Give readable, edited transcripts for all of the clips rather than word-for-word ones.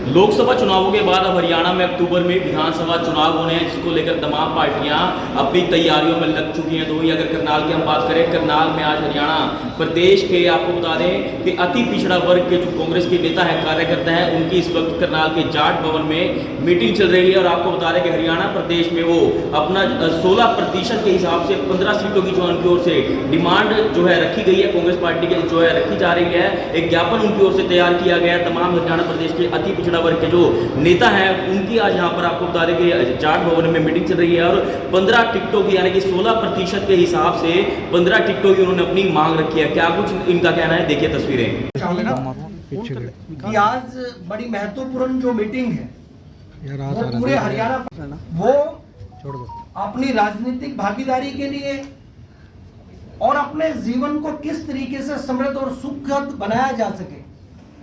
लोकसभा चुनावों के बाद अब हरियाणा में अक्टूबर में विधानसभा चुनाव होने हैं, जिसको लेकर तमाम पार्टियां अपनी तैयारियों में लग चुकी हैं। तो वही अगर करनाल की हम बात करें, करनाल में आज हरियाणा प्रदेश के आपको बता दें कि अति पिछड़ा वर्ग के जो कांग्रेस के नेता है, कार्यकर्ता है, उनकी इस वक्त करनाल के जाट भवन में मीटिंग चल रही है। और आपको बता दें कि हरियाणा प्रदेश में वो अपना 16% के हिसाब से 15 सीटों की जो उनकी ओर से डिमांड जो है रखी गई है, कांग्रेस पार्टी के जो है रखी जा रही है। एक ज्ञापन उनकी ओर से तैयार किया गया है। तमाम हरियाणा प्रदेश के अति पिछड़ा वर्ग के जो नेता हैं, उनकी आज यहाँ पर आपको बता दें कि जाट भवन में मीटिंग चल रही है। और 15 टिकटों की, यानी कि 16% के हिसाब से 15 टिकटों की उन्होंने अपनी मांग रखी है। क्या कुछ इनका कहना है, देखिए तस्वीरें। कि आज बड़ी महत्वपूर्ण जो मीटिंग है वो पूरे हरियाणा वो अपनी राजनीतिक भागीदारी के लिए और अपने जीवन को किस तरीके से समृद्ध और सुखद बनाया जा सके,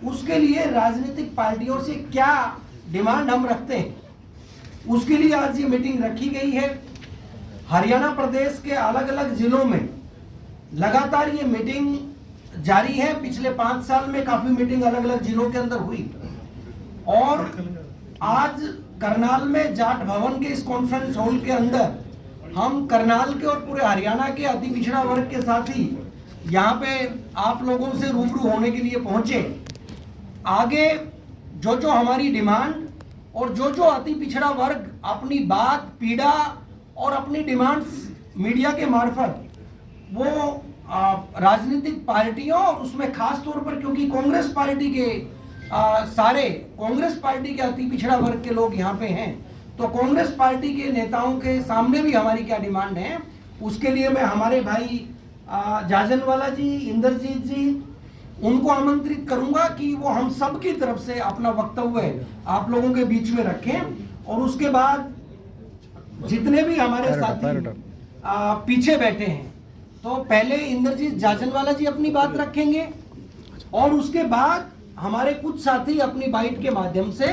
उसके लिए राजनीतिक पार्टियों से क्या डिमांड हम रखते हैं, उसके लिए आज ये मीटिंग रखी गई है। हरियाणा प्रदेश के अलग अलग जिलों में लगातार ये मीटिंग जारी है। पिछले 5 साल में काफी मीटिंग अलग अलग जिलों के अंदर हुई और आज करनाल में जाट भवन के इस कॉन्फ्रेंस हॉल के अंदर हम करनाल के और पूरे हरियाणा के अति पिछड़ा वर्ग के साथी यहाँ पे आप लोगों से रूबरू होने के लिए पहुंचे। आगे जो जो हमारी डिमांड और जो जो अति पिछड़ा वर्ग अपनी बात, पीड़ा और अपनी डिमांड्स मीडिया के मार्फत वो राजनीतिक पार्टियों और उसमें खास तौर पर क्योंकि कांग्रेस पार्टी के सारे कांग्रेस पार्टी के अति पिछड़ा वर्ग के लोग यहाँ पे हैं, तो कांग्रेस पार्टी के नेताओं के सामने भी हमारी क्या डिमांड है, उसके लिए मैं हमारे भाई जाजनवाला जी, इंद्रजीत जी, उनको आमंत्रित करूंगा कि वो हम सब की तरफ से अपना वक्तव्य आप लोगों के बीच में रखें। और उसके बाद जितने भी हमारे साथी पीछे बैठे हैं, तो पहले इंद्रजीत जाजनवाला जी अपनी बात रखेंगे और उसके बाद हमारे कुछ साथी अपनी बाइट के माध्यम से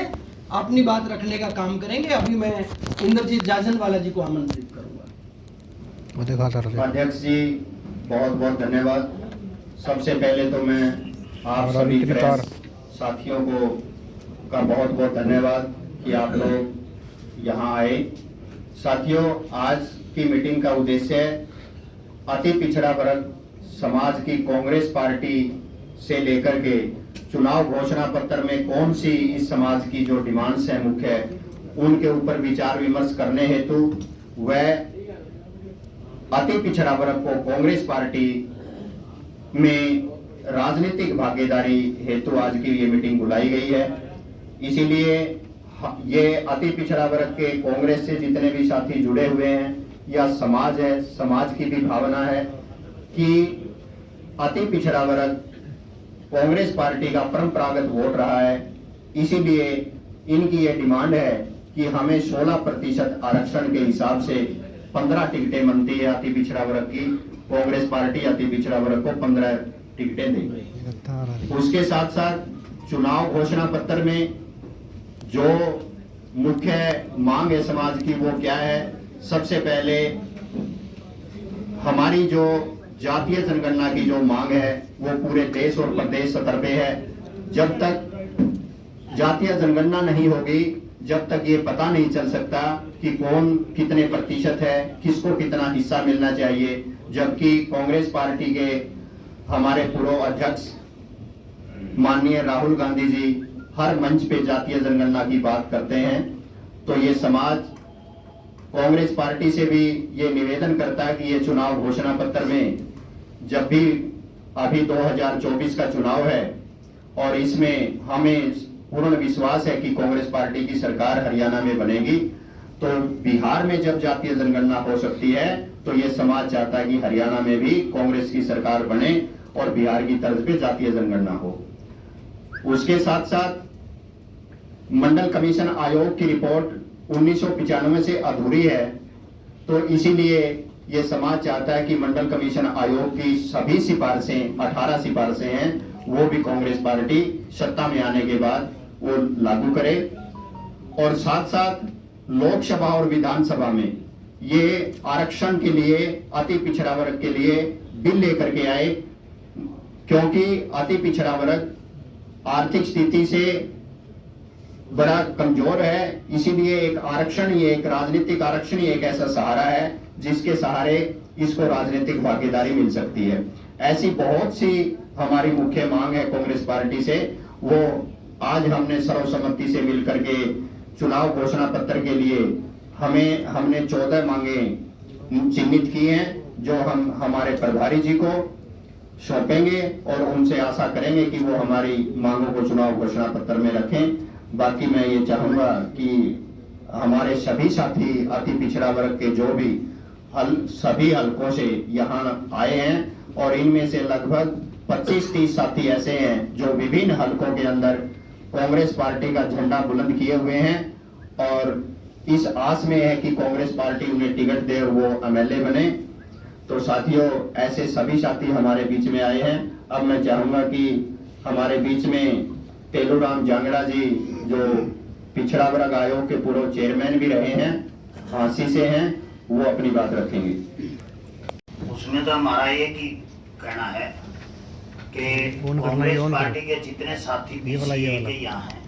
अपनी बात रखने का काम करेंगे। अभी मैं इंद्रजीत जाजनवाला जी को आमंत्रित करूंगा। अध्यक्ष जी बहुत बहुत धन्यवाद। सबसे पहले तो मैं आप सभी प्रेस साथियों को का बहुत बहुत धन्यवाद कि आप लोग यहाँ आए। साथियों, आज की मीटिंग का उद्देश्य अति पिछड़ा वर्ग समाज की कांग्रेस पार्टी से लेकर के चुनाव घोषणा पत्र में कौन सी इस समाज की जो डिमांड्स हैं मुख्य, उनके ऊपर विचार विमर्श करने हेतु वह अति पिछड़ा वर्ग को कांग्रेस पार्टी में राजनीतिक भागीदारी हेतु आज की ये मीटिंग बुलाई गई है। इसीलिए ये अति पिछड़ा वर्ग के कांग्रेस से जितने भी साथी जुड़े हुए हैं या समाज है, समाज की भी भावना है कि अति पिछड़ा वर्ग कांग्रेस पार्टी का परंपरागत वोट रहा है। इसीलिए इनकी ये डिमांड है कि हमें 16% आरक्षण के हिसाब से 15 टिकटें बनती है अति पिछड़ा वर्ग की। कांग्रेस पार्टी अति पिछड़ा वर्ग को 15 टिकटें देगी। उसके साथ साथ चुनाव घोषणा पत्र में जो मुख्य मांग है समाज की वो क्या है, सबसे पहले हमारी जो जातीय जनगणना की जो मांग है वो पूरे देश और प्रदेश स्तर पे है। जब तक जातीय जनगणना नहीं होगी, जब तक ये पता नहीं चल सकता कि कौन कितने प्रतिशत है, किसको कितना हिस्सा मिलना चाहिए। जबकि कांग्रेस पार्टी के हमारे पूर्व अध्यक्ष माननीय राहुल गांधी जी हर मंच पे जातीय जनगणना की बात करते हैं, तो ये समाज कांग्रेस पार्टी से भी ये निवेदन करता है कि ये चुनाव घोषणा पत्र में जब भी अभी 2024 का चुनाव है और इसमें हमें पूर्ण विश्वास है कि कांग्रेस पार्टी की सरकार हरियाणा में बनेगी, तो बिहार में जब जातीय जनगणना हो सकती है तो ये समाज चाहता है कि हरियाणा में भी कांग्रेस की सरकार बने और बिहार की तर्ज पे जातीय जनगणना हो। उसके साथ साथ मंडल कमीशन आयोग की रिपोर्ट 1995 से अधूरी है, तो इसीलिए ये समाज चाहता है कि मंडल कमीशन आयोग की सभी सिफारिशें 18 सिफारिशें हैं वो भी कांग्रेस पार्टी सत्ता में आने के बाद वो लागू करे। और साथ साथ लोकसभा और विधानसभा में ये आरक्षण के लिए अति पिछड़ा वर्ग के लिए बिल लेकर के आए, क्योंकि अति पिछड़ा वर्ग आर्थिक स्थिति से बड़ा कमजोर है। इसीलिए एक आरक्षण, ये एक राजनीतिक आरक्षण ही एक ऐसा सहारा है जिसके सहारे इसको राजनीतिक भागीदारी मिल सकती है। ऐसी बहुत सी हमारी मुख्य मांग है कांग्रेस पार्टी से, वो आज हमने सर्वसम्मति से मिलकर के चुनाव घोषणा पत्र के लिए हमने 14 मांगे चिन्हित की हैं, जो हम हमारे प्रभारी जी को सौंपेंगे और उनसे आशा करेंगे कि वो हमारी मांगों को चुनाव घोषणा पत्र में रखें। बाकी मैं ये चाहूंगा कि हमारे सभी साथी अति पिछड़ा वर्ग के जो भी सभी हलकों से यहाँ आए हैं, और इनमें से लगभग 25-30 साथी ऐसे हैं जो विभिन्न हलकों के अंदर कांग्रेस पार्टी का झंडा बुलंद किए हुए हैं, और इस आस में है कि कांग्रेस पार्टी उन्हें टिकट दे और वो एमएलए बने। तो साथियों, ऐसे सभी साथी हमारे बीच में आए हैं। अब मैं चाहूंगा कि हमारे बीच में तेलूराम जांगड़ा जी, जो पिछड़ा वर्ग आयोग के पूर्व चेयरमैन भी रहे हैं, झांसी से हैं, वो अपनी बात रखेंगे। उसमें तो हमारा एक ही कहना है कि कांग्रेस पार्टी के जितने साथी बीसीए के यहाँ हैं,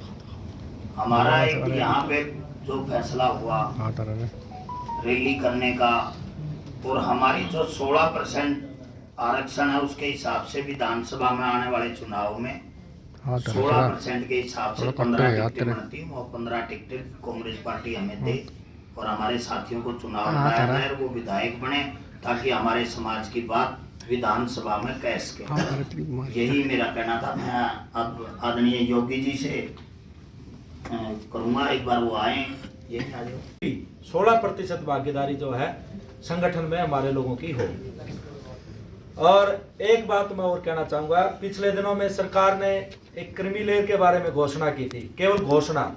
हमारा एक यहाँ पे जो फैसला हुआ रैली करने का, और हमारी जो 16% आरक्षण है उसके हिसाब से विधानसभा में आने वाले चुनाव में 16% के हिसाब से 15 टिकटें बनती, वो 15 टिकटें कांग्रेस पार्टी हमें दे और हमारे साथियों को चुनाव लड़ाया जाए और वो विधायक बने, ताकि हमारे समाज की बात विधानसभा में कह सके। यही मेरा कहना था। मैं अब आदरणीय योगी जी से करूँगा, एक बार वो आए, यही आ जाओ। 16% भागीदारी जो है संगठन में हमारे लोगों की हो। और एक बात मैं और कहना चाहूँगा, पिछले दिनों में सरकार ने एक क्रीमी लेयर के बारे में घोषणा की थी, केवल घोषणा।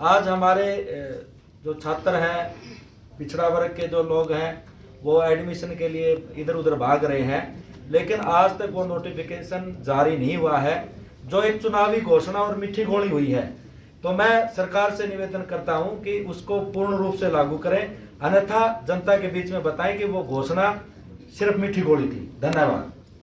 आज हमारे जो छात्र हैं, पिछड़ा वर्ग के जो लोग हैं, वो एडमिशन के लिए इधर उधर भाग रहे हैं, लेकिन आज तक वो नोटिफिकेशन जारी नहीं हुआ है, जो एक चुनावी घोषणा और मीठी गोली हुई है। तो मैं सरकार से निवेदन करता हूं कि उसको पूर्ण रूप से लागू करें, अन्यथा जनता के बीच में बताएं कि वो घोषणा सिर्फ मीठी गोली थी। धन्यवाद।